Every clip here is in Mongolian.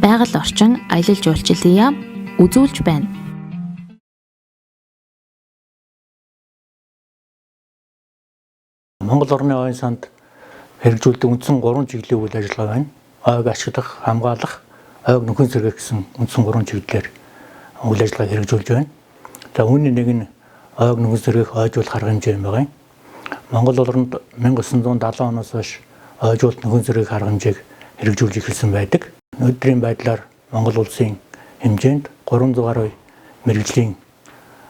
Байгаль орчин аялал жуулчлалын яам үзүүлж байна. Монгол орны ойн санд хэрэгжүүлдэг үндсэн 3 чиглэлийн үйл ажиллагаа байна. Ойг ашиглах, хамгаалах, ойг нөхөн сэргээх гэсэн үндсэн 3 чиглэлээр үйл ажиллагаа хэрэгжүүлж байна. За үүний нэг нь ойг нөхөн сэргээх, ойжуулах арга хэмжээ юм байна. Монгол улсанд 1970 оноос хойш ойжуулалт нөхөн сэргээх арга хэмжээг хэрэгжүүлж эхэлсэн байдаг. Өнөөдрийн байдлаар Монгол улсын хэмжээнд 300 гаруй мэргэжлийн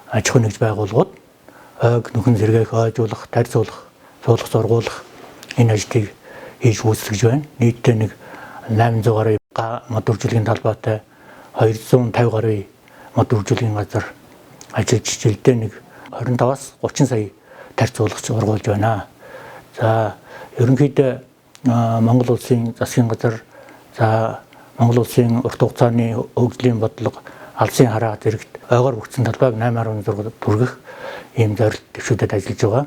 аж ахуй нэгж байгууллагууд ойг нөхөн сэргээх, ойжуулах, тарьцуулах, цуулах, сургуулах энэ ажлыг хийж үүсгэж байна. Нийтдээ нэг 800 гаруй мод үржүүлгийн талбайтай 250 гаруй мод үржүүлгийн газар ажиллаж жилдээ нэг 25-аас 30 сая тарьцуулагч сургуулж байна. За ерөнхийдөө Монгол улсын засгийн газар, за Монгол улсын урт хугацааны хөгжлийн бодлого, алсын хараа зэрэгт ойгоор бүгдсэн талбайг 8.6 түргэх ийм зорилт төвшүүдэд ажиллаж байгаа.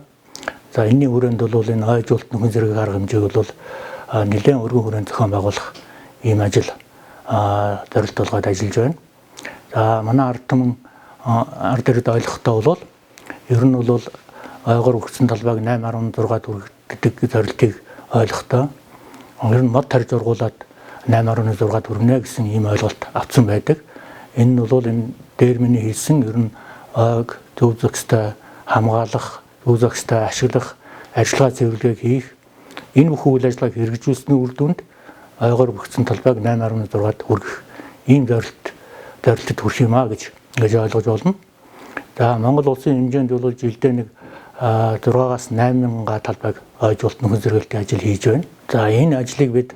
За энэний хүрээнд бол энэ ойжуулалт нөхөн сэргээх арга хэмжээг бол нэлээд өргөн хүрээнд зохион байгуулах ийм ажил зорилт болгоод ажиллаж байна. За манай ард түмэн ард иргэд ойлгохдоо бол ер нь бол ойгоор өгсөн талбайг 8.6 түргэх зорилтыг ойлгохдоо ер нь мод тарьж ургуулад 8.6 түргэнэ гэсэн ийм ойлголт авсан байдаг. Энэ нь бол энэ дээр миний хэлсэн ер нь ойг зөв зөвхөстэй хамгаалах, зөв зөвхөстэй ашиглах, ажиллагаа цэвэрлэгээ хийх энэ бүх үйл ажиллагааг хэрэгжүүлсэний үр дүнд ойгоор өгсөн талбайг 8.6-д хүргэх ийм зорилтод хүрэх юм а гэж ойлгож болно. За Монгол улсын хэмжээнд бол жилдээ нэг 6-аас 8,000 талбайг ойжуулалт нөхөн сэргээлтийн ажил хийж байна. За энэ ажлыг бид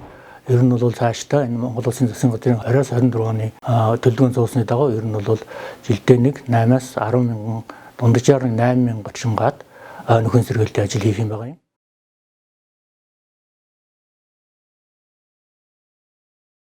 ер нь бол цаашдаа энэ Монгол улсын засгийн газрын 2024 оны төлөвлөгөөнд суусныг дагуу ер нь бол жилдээ нэг 8-аас 10,000 дунджаар 8,000 30 нөхөн сэргээлтийн ажил хийх юм байна.